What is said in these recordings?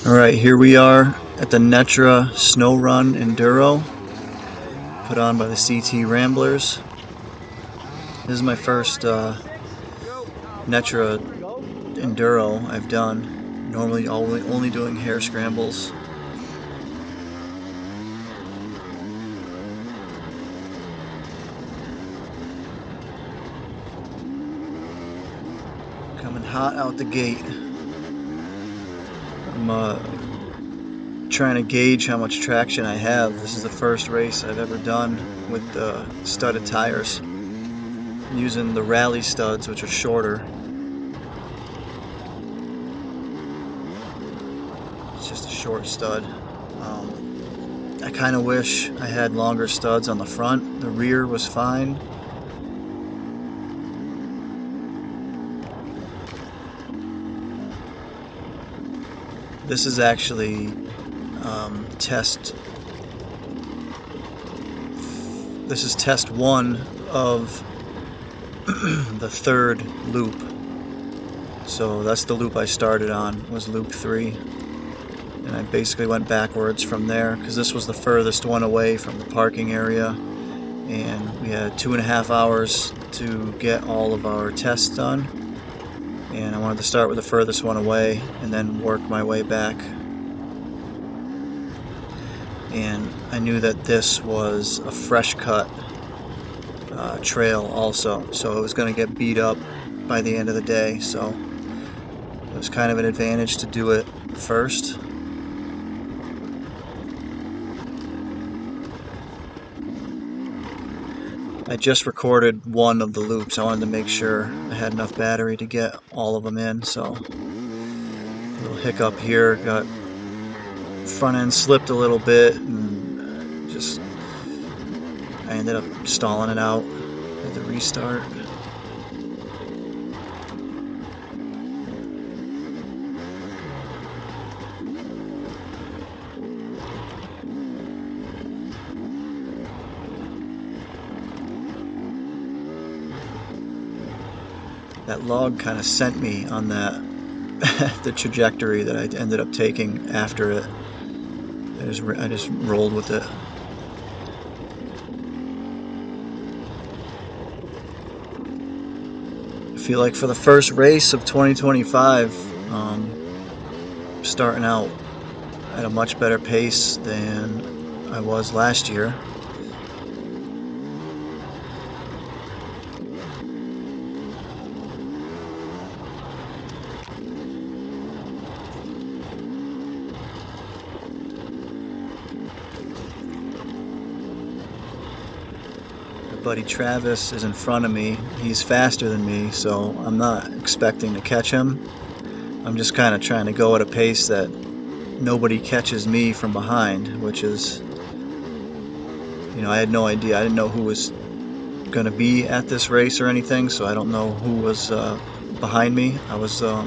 Alright, here we are at the NETRA Snow Run Enduro, put on by the CT Ramblers. This is my first NETRA Enduro I've done. Normally only doing hare scrambles. Coming hot out the gate. I'm trying to gauge how much traction I have. This is the first race I've ever done with studded tires. I'm using the rally studs, which are shorter. It's just a short stud. I kind of wish I had longer studs on the front. The rear was fine. This is actually test. This is test one of the third loop. So that's the loop I started on, was loop 3. And I basically went backwards from there because this was the furthest one away from the parking area. And we had 2.5 hours to get all of our tests done. And I wanted to start with the furthest one away and then work my way back. And I knew that this was a fresh cut trail also, so it was going to get beat up by the end of the day, so it was kind of an advantage to do it first. I just recorded one of the loops. I wanted to make sure I had enough battery to get all of them in, so a little hiccup here, got front end slipped a little bit and just I ended up stalling it out at the restart. That log kind of sent me on that the trajectory that I ended up taking after it. I just rolled with it. I feel like for the first race of 2025, starting out at a much better pace than I was last year. My buddy Travis is in front of me. He's faster than me, so I'm not expecting to catch him. I'm just kind of trying to go at a pace that nobody catches me from behind, which is, I had no idea. I didn't know who was going to be at this race or anything, so I don't know who was behind me. I was, I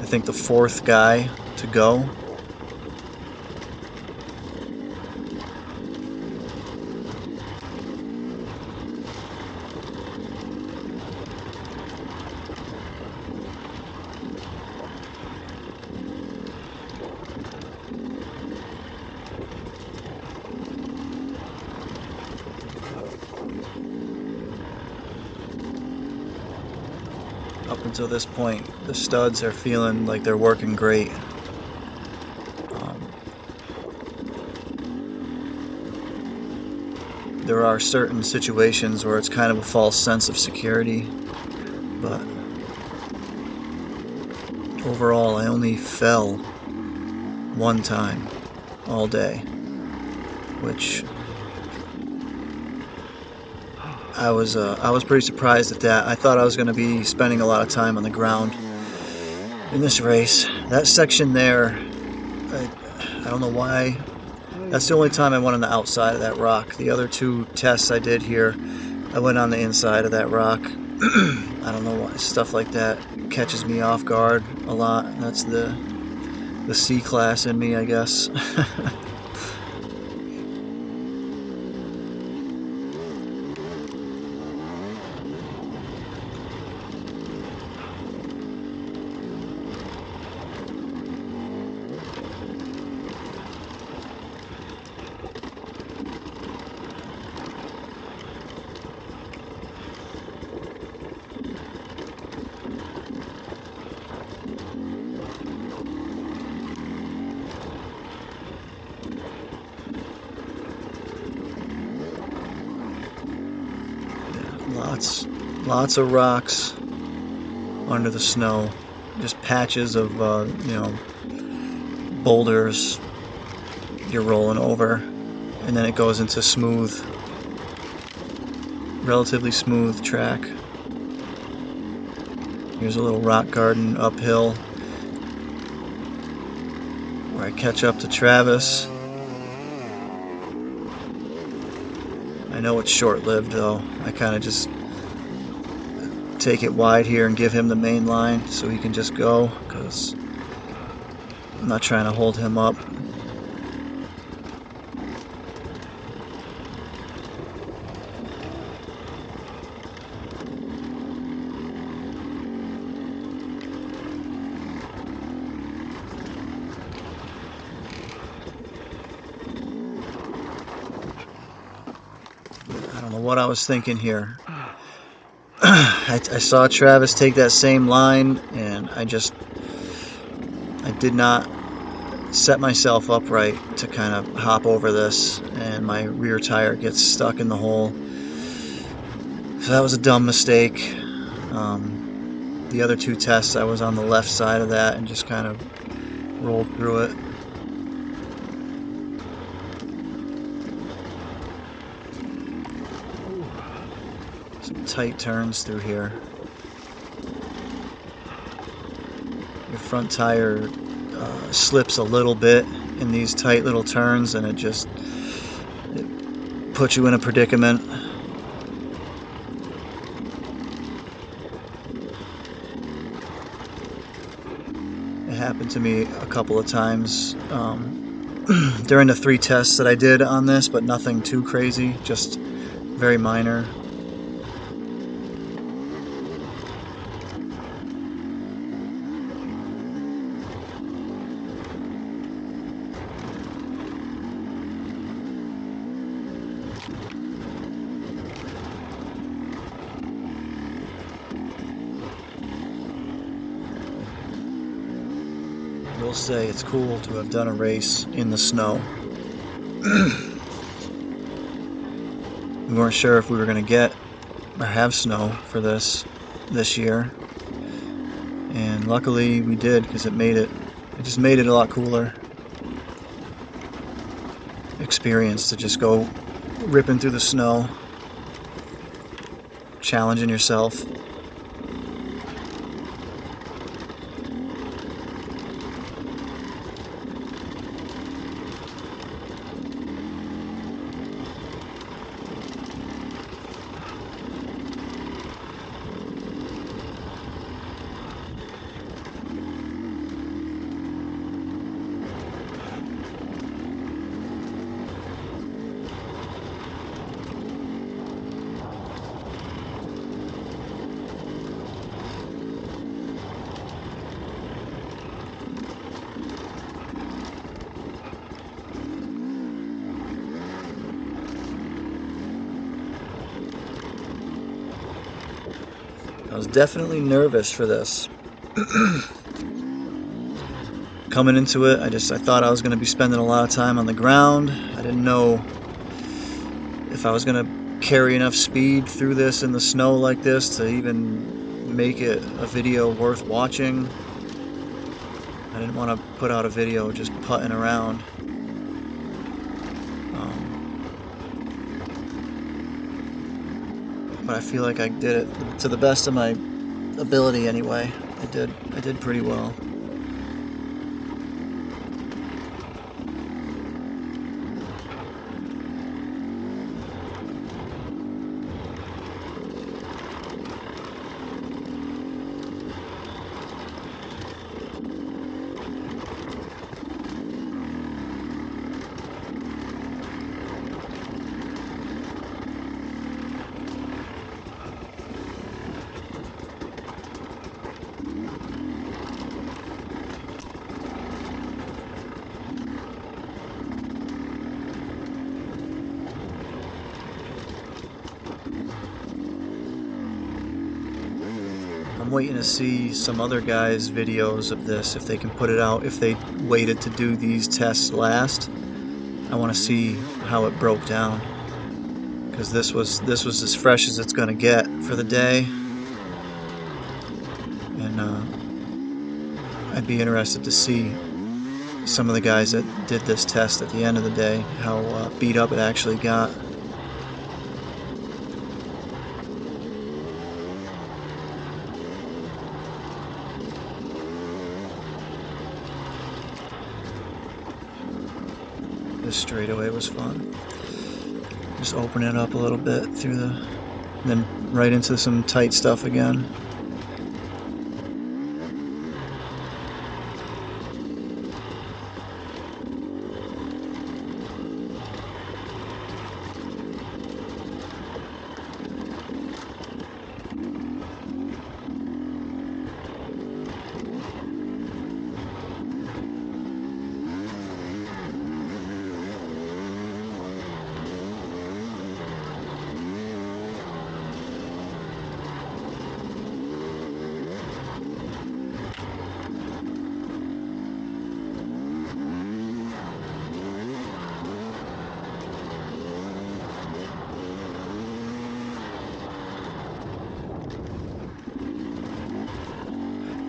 think, the fourth guy to go. Up until this point, the studs are feeling like they're working great. There are certain situations where it's kind of a false sense of security, but overall I only fell one time all day, which I was pretty surprised at that. I thought I was going to be spending a lot of time on the ground in this race. That section there, I don't know why. That's the only time I went on the outside of that rock. The other two tests I did here, I went on the inside of that rock. I don't know why stuff like that catches me off guard a lot. That's the C class in me, I guess. lots of rocks under the snow, just patches of boulders you're rolling over, and then it goes into relatively smooth track. Here's a little rock garden uphill where I catch up to Travis. I know it's short-lived though. I kind of just take it wide here and give him the main line so he can just go, because I'm not trying to hold him up. I don't know what I was thinking here. I saw Travis take that same line, and I did not set myself up right to kind of hop over this, and my rear tire gets stuck in the hole. So that was a dumb mistake. The other two tests, I was on the left side of that and just kind of rolled through it. Some tight turns through here. Your front tire slips a little bit in these tight little turns, and it puts you in a predicament. It happened to me a couple of times during the 3 tests that I did on this, but nothing too crazy, just very minor. I will say it's cool to have done a race in the snow. We weren't sure if we were going to get or have snow for this year, and luckily we did, because it just made it a lot cooler experience to just go ripping through the snow, challenging yourself. I was definitely nervous for this. Coming into it, I thought I was going to be spending a lot of time on the ground. I didn't know if I was going to carry enough speed through this in the snow like this to even make it a video worth watching. I didn't want to put out a video just putting around. But I feel like I did it to the best of my ability anyway. I did pretty well. I'm waiting to see some other guys' videos of this, if they can put it out, if they waited to do these tests last. I want to see how it broke down, because this was as fresh as it's going to get for the day, and I'd be interested to see some of the guys that did this test at the end of the day, how beat up it actually got. This straightaway was fun. Just open it up a little bit through the, then right into some tight stuff again.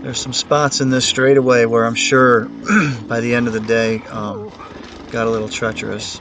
There's some spots in this straightaway where I'm sure by the end of the day got a little treacherous.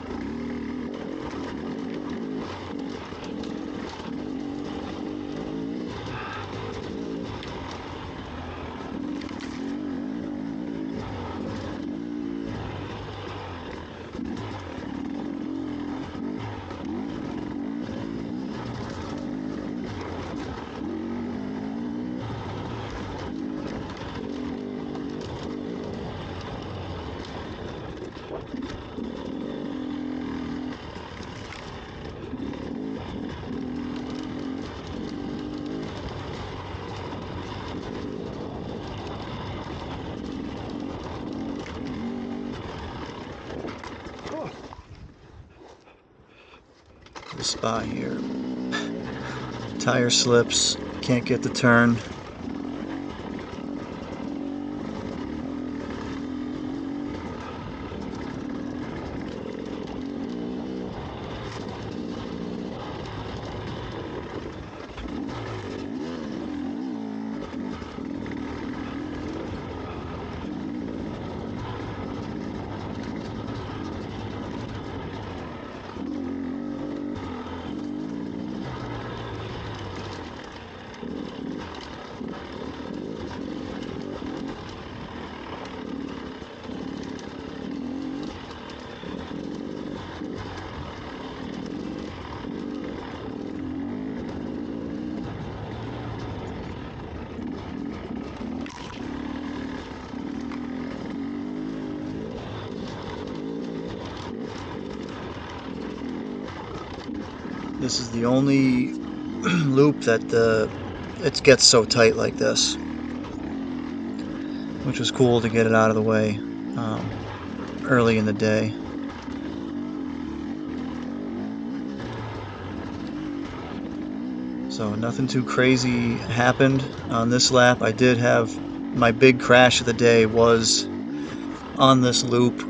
The spot here. Tire slips, can't get the turn. This is the only loop that it gets so tight like this, which was cool to get it out of the way early in the day. So nothing too crazy happened on this lap. I did have my big crash of the day was on this loop.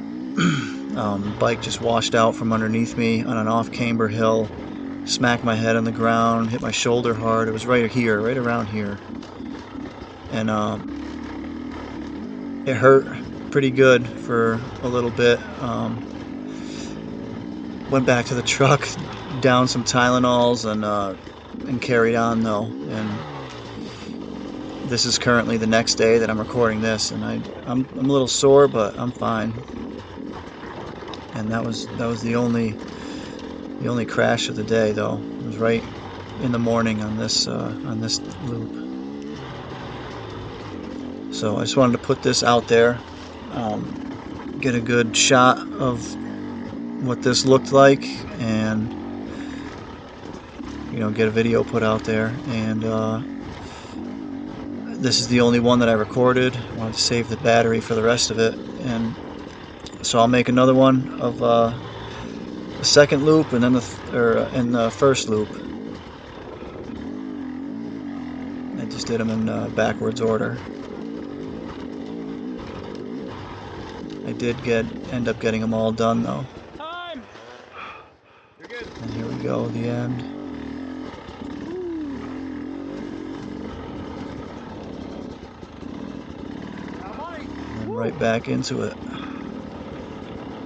Bike just washed out from underneath me on an off-camber hill. Smacked my head on the ground, hit my shoulder hard. It was right here, right around here. And it hurt pretty good for a little bit. Went back to the truck, downed some Tylenols, and carried on though. And this is currently the next day that I'm recording this, and I'm a little sore, but I'm fine. And that was the only crash of the day though. It was right in the morning on this loop. So I just wanted to put this out there, get a good shot of what this looked like, and get a video put out there. And this is the only one that I recorded. I wanted to save the battery for the rest of it, and so I'll make another one of the second loop and then the first loop. I just did them in backwards order. I did end up getting them all done though. Time! You're And here we go, the end. And right back into it.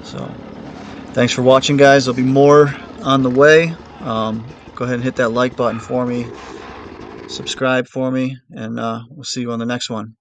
So thanks for watching, guys. There'll be more on the way. Go ahead and hit that like button for me, subscribe for me, and we'll see you on the next one.